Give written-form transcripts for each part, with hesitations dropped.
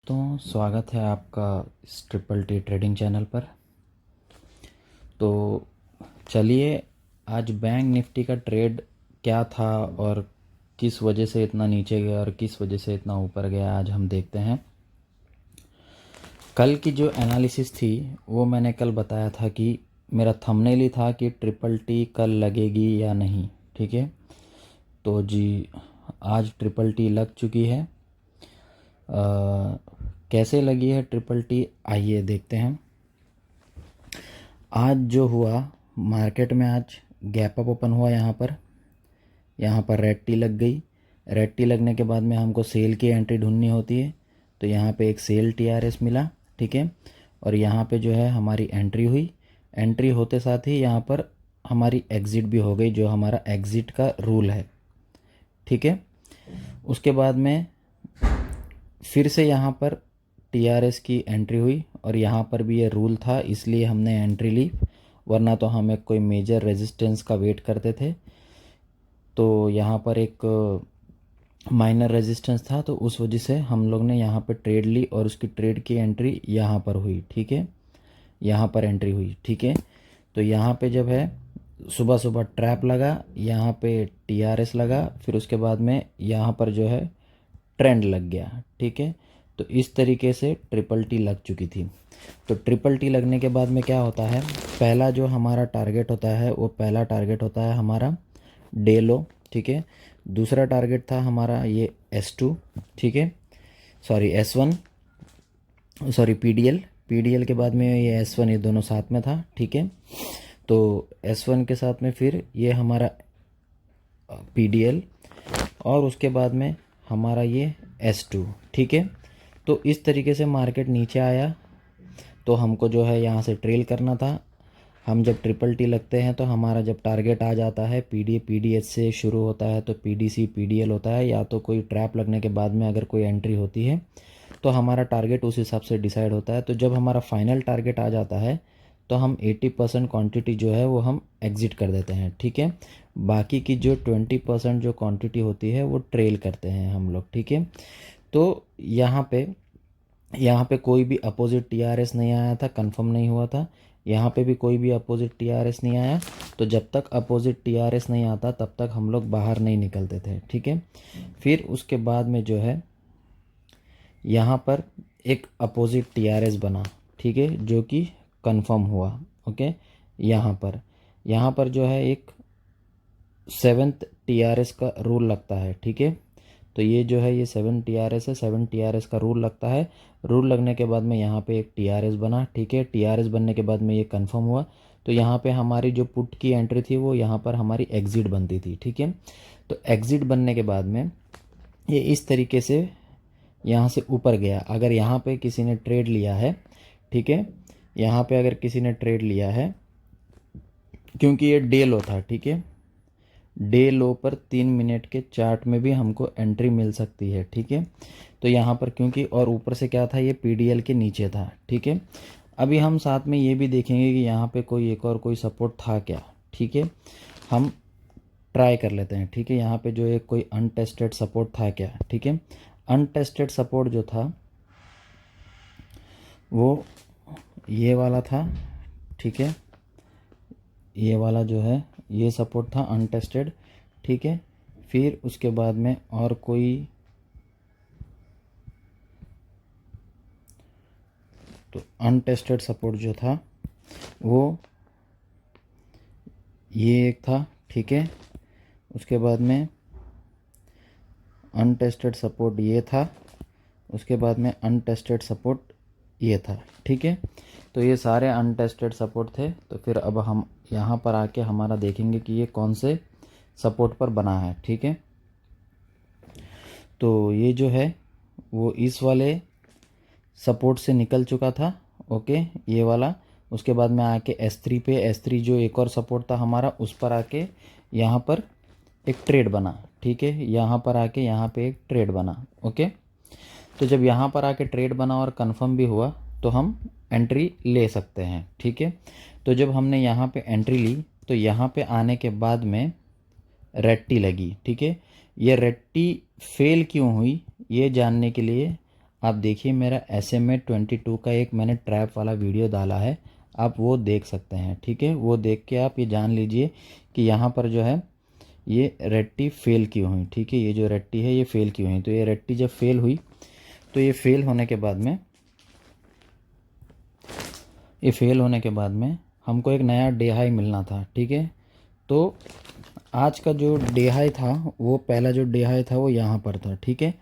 तो स्वागत है आपका इस ट्रिपल टी ट्रेडिंग चैनल पर। तो चलिए आज बैंक निफ्टी का ट्रेड क्या था और किस वजह से इतना नीचे गया और किस वजह से इतना ऊपर गया, आज हम देखते हैं। कल की जो एनालिसिस थी वो मैंने कल बताया था कि मेरा थंबनेल ही था कि ट्रिपल टी कल लगेगी या नहीं। ठीक है, तो जी आज ट्रिपल टी लग चुकी है। कैसे लगी है ट्रिपल टी, आइए देखते हैं। आज जो हुआ मार्केट में, आज गैप अप ओपन हुआ। यहाँ पर रेड टी लग गई। रेड टी लगने के बाद में हमको सेल की एंट्री ढूंढनी होती है, तो यहाँ पे एक सेल टीआरएस मिला। ठीक है, और यहाँ पे जो है हमारी एंट्री हुई। एंट्री होते साथ ही यहाँ पर हमारी एग्ज़िट भी हो गई, जो हमारा एग्ज़िट का रूल है। ठीक है, उसके बाद में फिर से यहाँ पर टीआरएस की एंट्री हुई और यहाँ पर भी ये रूल था, इसलिए हमने एंट्री ली, वरना तो हम एक कोई मेजर रेजिस्टेंस का वेट करते थे। तो यहाँ पर एक माइनर रेजिस्टेंस था, तो उस वजह से हम लोग ने यहाँ पर ट्रेड ली और उसकी ट्रेड की एंट्री यहाँ पर हुई। ठीक है, यहाँ पर एंट्री हुई। ठीक है, तो यहाँ पे जब है सुबह सुबह ट्रैप लगा, यहाँ पे टीआरएस लगा, फिर उसके बाद में यहाँ पर जो है ट्रेंड लग गया। ठीक है, तो इस तरीके से ट्रिपल टी लग चुकी थी। तो ट्रिपल टी लगने के बाद में क्या होता है, पहला जो हमारा टारगेट होता है वो पहला टारगेट होता है हमारा डे लो। ठीक है, दूसरा टारगेट था हमारा ये S2, ठीक है, सॉरी S1, सॉरी पीडीएल के बाद में ये S1, ये दोनों साथ में था। ठीक है, तो S1 के साथ में फिर ये हमारा पीडीएल और उसके बाद में हमारा ये S2। ठीक है, तो इस तरीके से मार्केट नीचे आया, तो हमको जो है यहाँ से ट्रेल करना था। हम जब ट्रिपल टी लगते हैं तो हमारा जब टारगेट आ जाता है पीडीएच से शुरू होता है तो पीडीसी पीडीएल होता है, या तो कोई ट्रैप लगने के बाद में अगर कोई एंट्री होती है तो हमारा टारगेट उस हिसाब से डिसाइड होता है। तो जब हमारा फाइनल टारगेट आ जाता है तो हम 80% क्वांटिटी जो है वो हम एग्ज़िट कर देते हैं। ठीक है, बाकी की जो 20% जो क्वांटिटी होती है वो ट्रेल करते हैं हम लोग। ठीक है, तो यहाँ पे कोई भी अपोजिट टीआरएस नहीं आया था, कंफर्म नहीं हुआ था। यहाँ पे भी कोई भी अपोजिट टीआरएस नहीं आया, तो जब तक अपोजिट टीआरएस नहीं आता तब तक हम लोग बाहर नहीं निकलते थे। ठीक है, फिर उसके बाद में जो है यहाँ पर एक अपोजिट टीआरएस बना। ठीक है, जो कि कंफर्म हुआ। ओके, यहाँ पर जो है एक 7th टीआरएस का रूल लगता है। ठीक है, तो ये जो है ये 7 टीआरएस है, 7 टीआरएस का रूल लगता है। रूल लगने के बाद में यहाँ पे एक टीआरएस बना। ठीक है, टीआरएस बनने के बाद में ये कंफर्म हुआ, तो यहाँ पे हमारी जो पुट की एंट्री थी वो यहाँ पर हमारी एग्ज़िट बनती थी। ठीक है, तो एग्ज़िट बनने के बाद में ये इस तरीके से यहाँ से ऊपर गया। अगर यहाँ पे किसी ने ट्रेड लिया है, ठीक है, यहाँ पे अगर किसी ने ट्रेड लिया है, क्योंकि ये डे लो था। ठीक है, डे लो पर 3 मिनट के चार्ट में भी हमको एंट्री मिल सकती है। ठीक है, तो यहाँ पर क्योंकि और ऊपर से क्या था, ये पीडीएल के नीचे था। ठीक है, अभी हम साथ में ये भी देखेंगे कि यहाँ पे कोई एक और कोई सपोर्ट था क्या। ठीक है, हम ट्राई कर लेते हैं। ठीक है, यहाँ पे जो एक कोई अनटेस्टेड सपोर्ट था क्या। ठीक है, अनटेस्टेड सपोर्ट जो था वो ये वाला था। ठीक है, ये वाला जो है ये सपोर्ट था अनटेस्टेड। ठीक है, फिर उसके बाद में और कोई, तो अनटेस्टेड सपोर्ट जो था वो ये एक था। ठीक है, उसके बाद में अनटेस्टेड सपोर्ट ये था, उसके बाद में अनटेस्टेड सपोर्ट ये था। ठीक है, तो ये सारे अनटेस्टेड सपोर्ट थे। तो फिर अब हम यहाँ पर आके हमारा देखेंगे कि ये कौन से सपोर्ट पर बना है। ठीक है, तो ये जो है वो इस वाले सपोर्ट से निकल चुका था। ओके, ये वाला, उसके बाद में आके S3 पे, S3 जो एक और सपोर्ट था हमारा, उस पर आके यहाँ पर एक ट्रेड बना। ठीक है, यहाँ पर आके यहाँ पे एक ट्रेड बना। ओके, तो जब यहाँ पर आके ट्रेड बना और कंफर्म भी हुआ तो हम एंट्री ले सकते हैं। ठीक है, तो जब हमने यहाँ पे एंट्री ली तो यहाँ पे आने के बाद में रेड टी लगी। ठीक है, ये रेड टी फेल क्यों हुई ये जानने के लिए आप देखिए मेरा SMA 22 का एक मैंने ट्रैप वाला वीडियो डाला है, आप वो देख सकते हैं। ठीक है, वो देख के आप ये जान लीजिए कि यहाँ पर जो है ये रट्टी फेल क्यों हुई। ठीक है, ये जो रट्टी है ये फेल क्यों हुई। तो ये रट्टी जब फेल हुई तो ये फेल होने के बाद में हमको एक नया डे हाई मिलना था। ठीक है, तो आज का जो डे हाई था, वो पहला जो डे हाई था वो यहाँ पर था। ठीक है,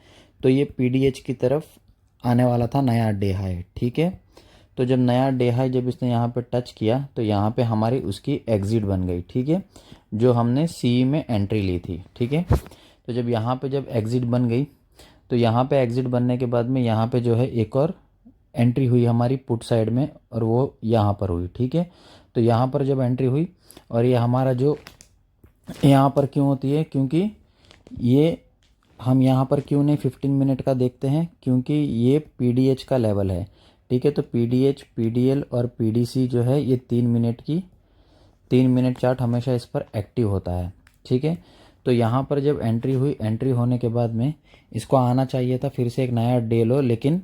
तो ये PDH की तरफ आने वाला था नया डे हाई। ठीक है, तो जब नया डे हाई जब इसने यहाँ पे टच किया तो यहाँ पे हमारी उसकी एग्ज़िट बन गई। ठीक है, जो हमने CE में एंट्री ली थी। ठीक है, तो जब यहाँ पे जब एग्ज़िट बन गई तो यहाँ पे एग्ज़िट बनने के बाद में यहाँ पे जो है एक और एंट्री हुई हमारी पुट साइड में, और वो यहाँ पर हुई। ठीक है, तो यहाँ पर जब एंट्री हुई, और ये हमारा जो यहाँ पर क्यों होती है, क्योंकि ये हम यहाँ पर क्यों नहीं 15 मिनट का देखते हैं, क्योंकि ये PDH का लेवल है। ठीक है, तो PDH, PDL और PDC जो है ये 3 मिनट चार्ट हमेशा इस पर एक्टिव होता है। ठीक है, तो यहाँ पर जब एंट्री हुई, एंट्री होने के बाद में इसको आना चाहिए था फिर से एक नया डे लो, लेकिन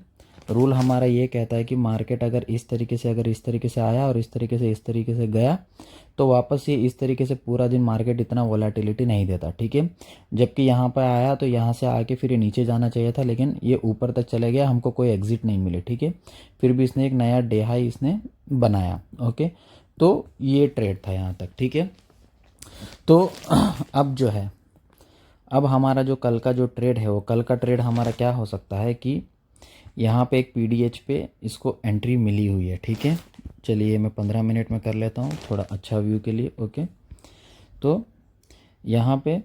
रूल हमारा ये कहता है कि मार्केट अगर इस तरीके से आया और इस तरीके से गया तो वापस ये इस तरीके से पूरा दिन मार्केट इतना वोलेटिलिटी नहीं देता। ठीक है, जबकि यहाँ पर आया तो यहाँ से आके फिर ये नीचे जाना चाहिए था, लेकिन ये ऊपर तक चले गया, हमको कोई एग्जिट नहीं मिले। ठीक है, फिर भी इसने एक नया डे हाई इसने बनाया। ओके, तो ये ट्रेड था यहाँ तक। ठीक है, तो अब जो है, अब हमारा जो कल का जो ट्रेड है, वो कल का ट्रेड हमारा क्या हो सकता है कि यहाँ पे एक PDH पे इसको एंट्री मिली हुई है। ठीक है, चलिए मैं 15 मिनट में कर लेता हूँ थोड़ा अच्छा व्यू के लिए। ओके, तो यहाँ पे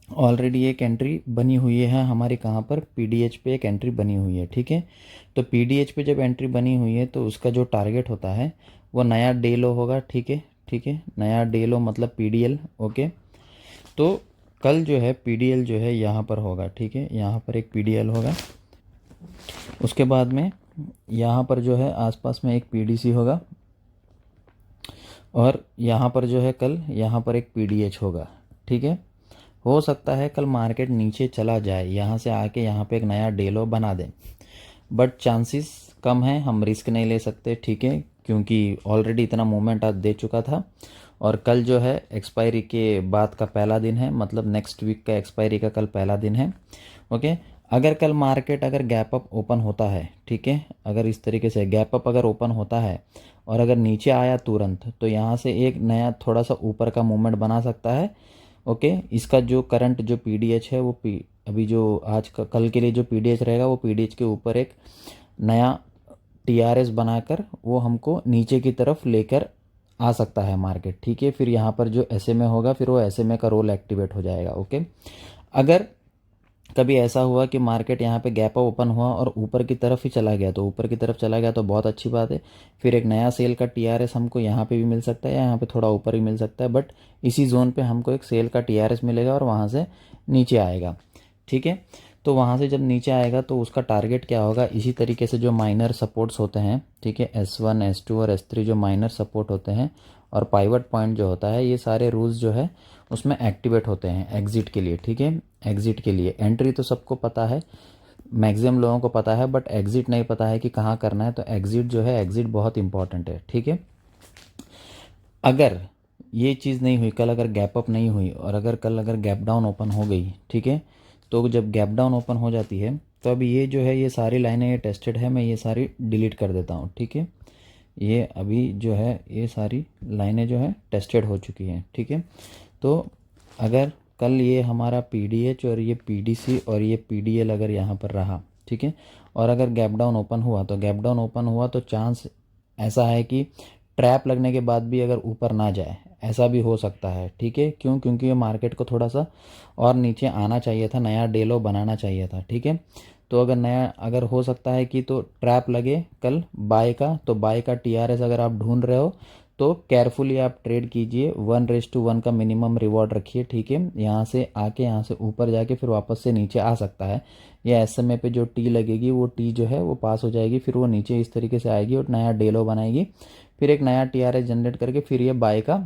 ऑलरेडी एक एंट्री बनी हुई है हमारी, कहाँ पर, PDH पे एक एंट्री बनी हुई है। ठीक है, तो PDH पे जब एंट्री बनी हुई है तो उसका जो टारगेट होता है वो नया डे लो होगा। ठीक है, ठीक है, नया डे लो मतलब PDL। ओके, तो कल जो है PDL जो है यहाँ पर होगा। ठीक है, यहाँ पर एक PDL होगा, उसके बाद में यहाँ पर जो है आसपास में एक PDC होगा, और यहाँ पर जो है कल यहाँ पर एक PDH होगा। ठीक है, हो सकता है कल मार्केट नीचे चला जाए, यहाँ से आके यहाँ पे एक नया डे लो बना दे, बट चांसेस कम है, हम रिस्क नहीं ले सकते। ठीक है, क्योंकि ऑलरेडी इतना मूवमेंट आज दे चुका था, और कल जो है एक्सपायरी के बाद का पहला दिन है, मतलब नेक्स्ट वीक का एक्सपायरी का कल पहला दिन है। ओके, अगर कल मार्केट अगर गैप अप ओपन होता है, ठीक है, अगर इस तरीके से गैप अप अगर ओपन होता है और अगर नीचे आया तुरंत, तो यहाँ से एक नया थोड़ा सा ऊपर का मूवमेंट बना सकता है। ओके, इसका जो करंट जो PDH है वो अभी जो आज का कल के लिए जो PDH रहेगा वो PDH के ऊपर एक नया TRS बनाकर वो हमको नीचे की तरफ लेकर आ सकता है मार्केट। ठीक है, फिर यहाँ पर जो SMA होगा फिर वो SMA का रोल एक्टिवेट हो जाएगा। ओके, अगर कभी ऐसा हुआ कि मार्केट यहाँ पे गैप अप ओपन हुआ और ऊपर की तरफ ही चला गया, तो ऊपर की तरफ चला गया तो बहुत अच्छी बात है, फिर एक नया सेल का TRS हमको यहाँ पे भी मिल सकता है या यहाँ पे थोड़ा ऊपर ही मिल सकता है, बट इसी जोन पे हमको एक सेल का TRS मिलेगा और वहाँ से नीचे आएगा। ठीक है, तो वहाँ से जब नीचे आएगा तो उसका टारगेट क्या होगा, इसी तरीके से जो माइनर सपोर्ट्स होते हैं, ठीक है, S1, S2 और S3 जो माइनर सपोर्ट होते हैं और पाइवट पॉइंट जो होता है, ये सारे रूल्स जो है उसमें एक्टिवेट होते हैं एग्जिट के लिए। ठीक है, एग्जिट के लिए एंट्री तो सबको पता है, मैक्सिमम लोगों को पता है, बट एग्जिट नहीं पता है कि कहाँ करना है, तो एग्जिट जो है, एग्जिट बहुत इंपॉर्टेंट है। ठीक है, अगर ये चीज़ नहीं हुई, कल अगर गैप अप नहीं हुई और अगर कल अगर गैप डाउन ओपन हो गई, ठीक है, तो जब गैप डाउन ओपन हो जाती है तो अभी ये जो है ये सारी लाइनें ये टेस्टेड है, मैं ये सारी डिलीट कर देता हूँ। ठीक है, ये अभी जो है ये सारी लाइनें जो है टेस्टेड हो चुकी हैं। ठीक है, तो अगर कल ये हमारा PDH और ये PDC और ये PDL अगर यहाँ पर रहा, ठीक है, और अगर गैप डाउन ओपन हुआ तो गैप डाउन ओपन हुआ तो चांस ऐसा है कि ट्रैप लगने के बाद भी अगर ऊपर ना जाए, ऐसा भी हो सकता है। ठीक है, क्यों, क्योंकि ये मार्केट को थोड़ा सा और नीचे आना चाहिए था, नया डे लो बनाना चाहिए था। ठीक है, तो अगर नया अगर हो सकता है कि तो ट्रैप लगे कल बाय का, तो बाय का TRS अगर आप ढूंढ रहे हो तो केयरफुली आप ट्रेड कीजिए, 1:1 का मिनिमम रिवॉर्ड रखिए। ठीक है, यहाँ से आके यहाँ से ऊपर जाके फिर वापस से नीचे आ सकता है, या SMA पे जो T लगेगी वो T जो है वो पास हो जाएगी, फिर वो नीचे इस तरीके से आएगी और नया डे लो बनाएगी, फिर एक नया TRS जनरेट करके फिर ये बाय का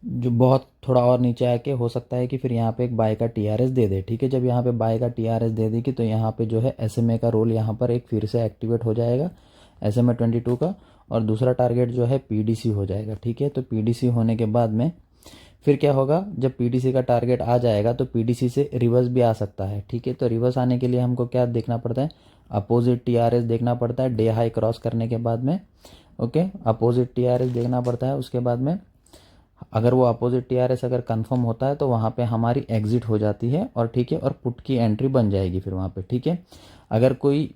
जो बहुत थोड़ा और नीचे आके हो सकता है कि फिर यहाँ पे एक बाय का टीआरएस दे दे, ठीक है। जब यहाँ पे बाय का टीआरएस दे देगी तो यहाँ पे जो है एसएमए का रोल यहाँ पर एक फिर से एक्टिवेट हो जाएगा, एसएमए 22 का, और दूसरा टारगेट जो है पीडीसी हो जाएगा, ठीक है। तो पीडीसी होने के बाद में फिर क्या होगा, जब पीडीसी का टारगेट आ जाएगा तो पीडीसी से रिवर्स भी आ सकता है, ठीक है। तो रिवर्स आने के लिए हमको क्या देखना पड़ता है, अपोजिट टीआरएस देखना पड़ता है डे हाई क्रॉस करने के बाद में, ओके। अपोजिट टीआरएस देखना पड़ता है, उसके बाद में अगर वो अपोजिट टीआरएस अगर कंफर्म होता है तो वहाँ पे हमारी एग्जिट हो जाती है, और ठीक है, और पुट की एंट्री बन जाएगी फिर वहाँ पे, ठीक है। अगर कोई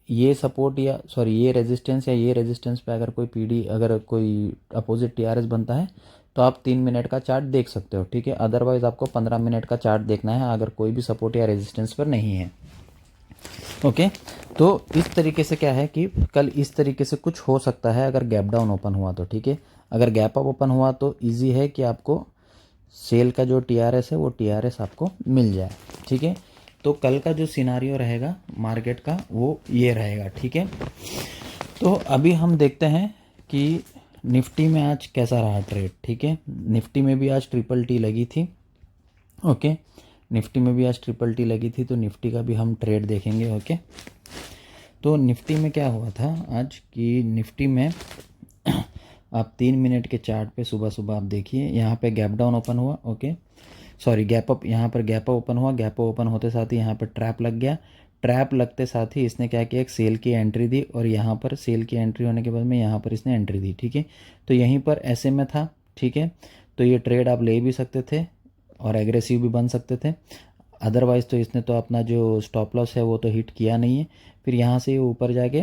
ये सपोर्ट या सॉरी ये रेजिस्टेंस या ये रेजिस्टेंस पे अगर कोई पीडी अगर कोई अपोजिट टीआरएस बनता है तो आप 3 मिनट का चार्ट देख सकते हो, ठीक है। अदरवाइज आपको 15 मिनट का चार्ट देखना है अगर कोई भी सपोर्ट या रेजिस्टेंस पर नहीं है, ओके। तो इस तरीके से क्या है कि कल इस तरीके से कुछ हो सकता है अगर गैप डाउन ओपन हुआ तो, ठीक है। अगर गैप अप ओपन हुआ तो इजी है कि आपको सेल का जो टीआरएस है वो टीआरएस आपको मिल जाए, ठीक है। तो कल का जो सिनारियो रहेगा मार्केट का वो ये रहेगा, ठीक है। तो अभी हम देखते हैं कि निफ्टी में आज कैसा रहा ट्रेड, ठीक है। निफ्टी में भी आज ट्रिपल टी लगी थी, ओके। निफ्टी में भी आज ट्रिपल टी लगी थी, तो निफ्टी का भी हम ट्रेड देखेंगे, ओके। तो निफ्टी में क्या हुआ था आज कि निफ्टी में आप 3 मिनट के चार्ट पे सुबह सुबह आप देखिए, यहाँ पे गैप डाउन ओपन हुआ, ओके, सॉरी गैप अप, यहाँ पर गैप अप ओपन हुआ, गैप अप ओपन होते साथ ही यहाँ पर ट्रैप लग गया, ट्रैप लगते साथ ही इसने क्या किया, एक सेल की एंट्री दी, और यहाँ पर सेल की एंट्री होने के बाद में यहाँ पर इसने एंट्री दी, ठीक है। तो यहीं पर ऐसे में था, ठीक है। तो ये ट्रेड आप ले भी सकते थे और एग्रेसिव भी बन सकते थे, अदरवाइज़ तो इसने तो अपना जो स्टॉप लॉस है वो तो हिट किया नहीं है। फिर यहाँ से ये ऊपर जाके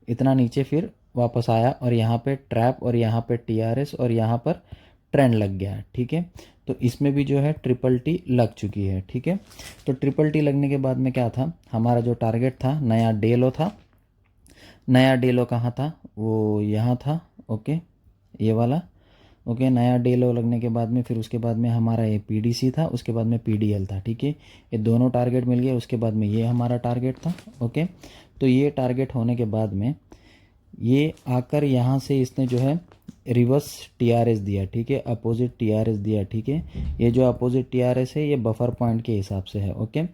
इतना नीचे फिर वापस आया, और यहाँ पे ट्रैप, और यहाँ पे टीआरएस, और यहाँ पर ट्रेंड लग गया, ठीक है। तो इसमें भी जो है ट्रिपल टी लग चुकी है, ठीक है। तो ट्रिपल टी लगने के बाद में क्या था, हमारा जो टारगेट था नया डे लो था, नया डे लो कहाँ था, वो यहाँ था, ओके, ये वाला, ओके। नया डे लो लगने के बाद में फिर उसके बाद में हमारा ये पीडीसी था, उसके बाद में पीडीएल था, ठीक है। ये दोनों टारगेट मिल गए, उसके बाद में ये हमारा टारगेट था, ओके। तो ये टारगेट होने के बाद में ये आकर यहाँ से इसने जो है रिवर्स टीआरएस दिया, ठीक है, अपोजिट टीआरएस दिया, ठीक है। ये जो अपोजिट टीआरएस है ये बफर पॉइंट के हिसाब से है, ओके।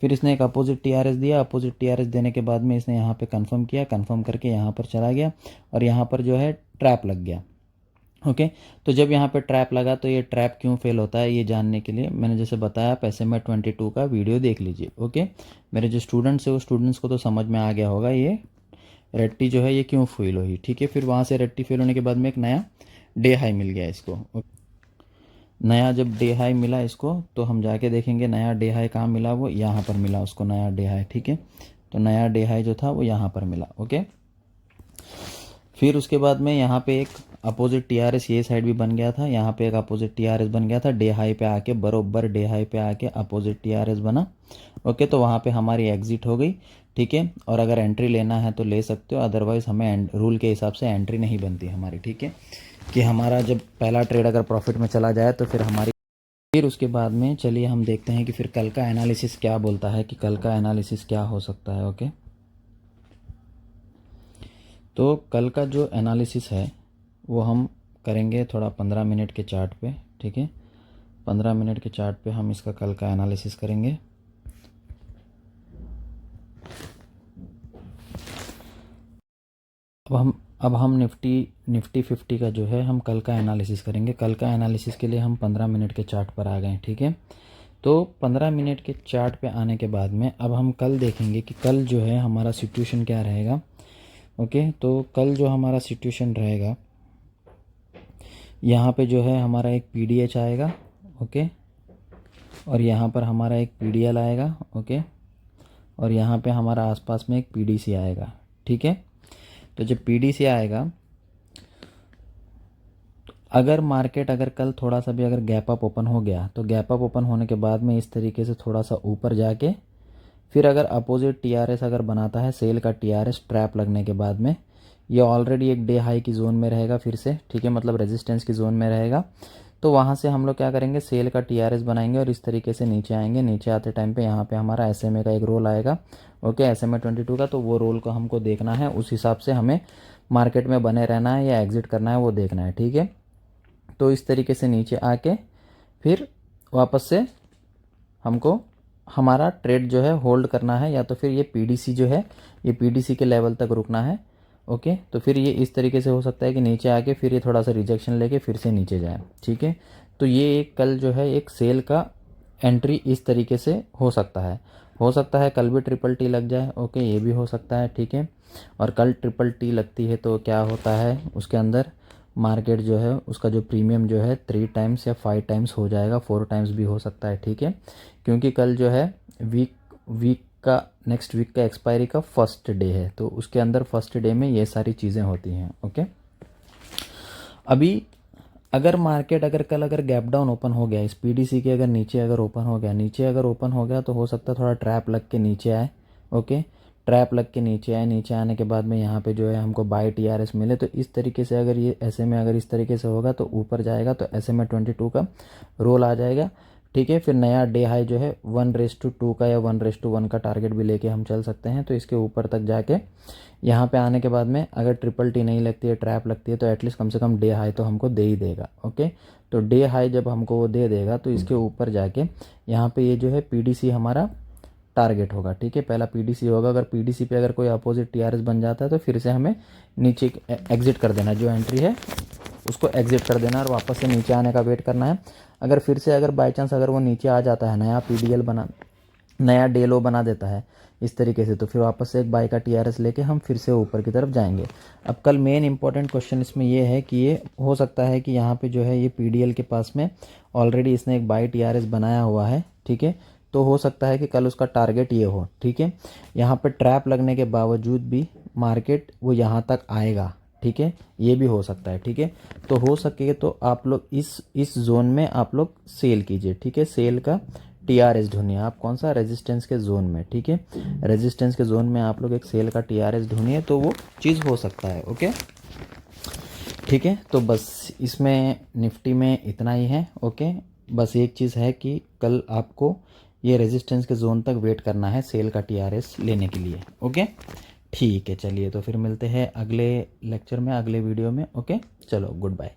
फिर इसने एक अपोजिट टीआरएस दिया, अपोजिट टीआरएस देने के बाद में इसने यहाँ पे कंफर्म किया, कंफर्म करके यहाँ पर चला गया, और यहाँ पर जो है ट्रैप लग गया, ओके। तो जब यहाँ पे ट्रैप लगा तो ये ट्रैप क्यों फेल होता है ये जानने के लिए मैंने जैसे बताया आप SMA 22 का वीडियो देख लीजिए, ओके। मेरे जो स्टूडेंट्स है वो स्टूडेंट्स को तो समझ में आ गया होगा ये रेट्टी जो है ये क्यों फेल हुई, ठीक है। फिर वहाँ से रेट्टी फेल होने के बाद में एक नया डे हाई मिल गया इसको, नया जब डे हाई मिला इसको तो हम जाके देखेंगे नया डे हाई कहाँ मिला, वो यहाँ पर मिला उसको नया डे हाई, ठीक है। तो नया डे हाई जो था वो यहाँ पर मिला, ओके। फिर उसके बाद में यहाँ पे एक अपोजिट टीआरएस ये साइड भी बन गया था, यहाँ पे एक अपोजिट टीआरएस बन गया था, डे हाई पे आके बरोबर डे हाई पे आके अपोजिट टीआरएस बना, ओके। तो वहाँ पे हमारी एग्जिट हो गई, ठीक है। और अगर एंट्री लेना है तो ले सकते हो, अदरवाइज़ हमें रूल के हिसाब से एंट्री नहीं बनती हमारी, ठीक है। कि हमारा जब पहला ट्रेड अगर प्रॉफिट में चला जाए तो फिर हमारी, फिर उसके बाद में चलिए हम देखते हैं कि फिर कल का एनालिसिस क्या बोलता है, कि कल का एनालिसिस क्या हो सकता है, ओके। तो कल का जो एनालिसिस है वो हम करेंगे थोड़ा 15 मिनट के चार्ट पे, ठीक है। 15 मिनट के चार्ट पे हम इसका कल का एनालिसिस करेंगे। अब हम निफ्टी 50 का जो है हम कल का एनालिसिस करेंगे। कल का एनालिसिस के लिए हम 15 मिनट के चार्ट पर आ गए, ठीक है। तो 15 मिनट के चार्ट पे आने के बाद में अब हम कल देखेंगे कि कल जो है हमारा सिचुएशन क्या रहेगा, ओके। तो कल जो हमारा सिचुएशन रहेगा यहाँ पे जो है हमारा एक PDH आएगा, ओके, और यहाँ पर हमारा एक PDL आएगा, ओके, और यहाँ पे हमारा आसपास में एक PDC आएगा, ठीक है। तो जब PDC आएगा, अगर मार्केट अगर कल थोड़ा सा भी अगर गैप अप ओपन हो गया तो गैप अप ओपन होने के बाद में इस तरीके से थोड़ा सा ऊपर जाके फिर अगर अपोजिट टीआरएस अगर बनाता है सेल का टीआरएस ट्रैप लगने के बाद में, ये ऑलरेडी एक डे हाई की जोन में रहेगा फिर से, ठीक है, मतलब रेजिस्टेंस की जोन में रहेगा। तो वहाँ से हम लोग क्या करेंगे, सेल का टीआरएस बनाएंगे और इस तरीके से नीचे आएंगे। नीचे आते टाइम पे यहाँ पे हमारा SMA का एक रोल आएगा, ओके, SMA 22 का। तो वो रोल को हमको देखना है, उस हिसाब से हमें मार्केट में बने रहना है या एग्जिट करना है वो देखना है, ठीक है। तो इस तरीके से नीचे आके फिर वापस से हमको हमारा ट्रेड जो है होल्ड करना है, या तो फिर ये पीडीसी जो है ये पीडीसी के लेवल तक रुकना है। ओके, तो फिर ये इस तरीके से हो सकता है कि नीचे आके फिर ये थोड़ा सा रिजेक्शन लेके फिर से नीचे जाए। ठीक है, तो ये एक कल जो है एक सेल का एंट्री इस तरीके से हो सकता है कल भी ट्रिपल टी लग जाए। ओके, ये भी हो सकता है। ठीक है, और कल ट्रिपल टी लगती है तो क्या होता है उसके अंदर मार्केट जो है उसका जो प्रीमियम जो है 3 टाइम्स या 5 टाइम्स हो जाएगा, 4 टाइम्स भी हो सकता है। ठीक है, क्योंकि कल जो है वीक का नेक्स्ट वीक का एक्सपायरी का फर्स्ट डे है, तो उसके अंदर फर्स्ट डे में ये सारी चीज़ें होती हैं। ओके, अभी अगर मार्केट अगर गैप डाउन ओपन हो गया, इस पीडीसी के अगर नीचे ओपन हो गया तो हो सकता है थोड़ा ट्रैप लग के नीचे आए। ओके, ट्रैप लग के नीचे आने के बाद में यहाँ पे जो है हमको बाय टीआरएस मिले, तो इस तरीके से अगर ये ऐसे में अगर इस तरीके से होगा तो ऊपर जाएगा, तो ऐसे में 22 का रोल आ जाएगा। ठीक है, फिर नया डे हाई जो है 1:2 का या 1:1 का टारगेट भी लेके हम चल सकते हैं। तो इसके ऊपर तक जाके यहाँ पे आने के बाद में अगर ट्रिपल टी नहीं लगती है, ट्रैप लगती है, तो एटलीस्ट कम से कम डे हाई तो हमको दे ही देगा। ओके, तो डे हाई जब हमको वो दे देगा तो इसके ऊपर जाके यहाँ पे ये जो है पीडीसी हमारा टारगेट होगा। ठीक है, पहला पीडीसी होगा। अगर पीडीसी पे अगर कोई अपोजिट टीआरएस बन जाता है तो फिर से हमें नीचे एग्जिट कर देना, जो एंट्री है उसको एग्जिट कर देना और वापस से नीचे आने का वेट करना है। अगर फिर से अगर बाई चांस अगर वो नीचे आ जाता है, नया डे लो बना देता है इस तरीके से, तो फिर वापस से एक बाई का टीआरएस लेके हम फिर से ऊपर की तरफ जाएंगे। अब कल मेन इंपॉर्टेंट क्वेश्चन इसमें ये है कि ये हो सकता है कि यहाँ पे जो है ये पीडीएल के पास में ऑलरेडी इसने एक बाई टीआरएस बनाया हुआ है। ठीक है, तो हो सकता है कि कल उसका टारगेट ये हो। ठीक है, यहाँ पे ट्रैप लगने के बावजूद भी मार्केट वो यहाँ तक आएगा। ठीक है, ये भी हो सकता है। ठीक है, तो हो सके तो आप लोग इस जोन में आप लोग सेल कीजिए। ठीक है, सेल का टीआरएस ढूंढिए आप, कौन सा, रेजिस्टेंस के जोन में। ठीक है, रेजिस्टेंस के जोन में आप लोग एक सेल का टीआरएस ढूंढिए, तो वो चीज़ हो सकता है। ओके, ठीक है, तो बस इसमें निफ्टी में इतना ही है। ओके, बस एक चीज़ है कि कल आपको ये रेजिस्टेंस के जोन तक वेट करना है सेल का टीआरएस लेने के लिए। ओके, ठीक है, चलिए तो फिर मिलते हैं अगले लेक्चर में, अगले वीडियो में। ओके, चलो, गुड बाय।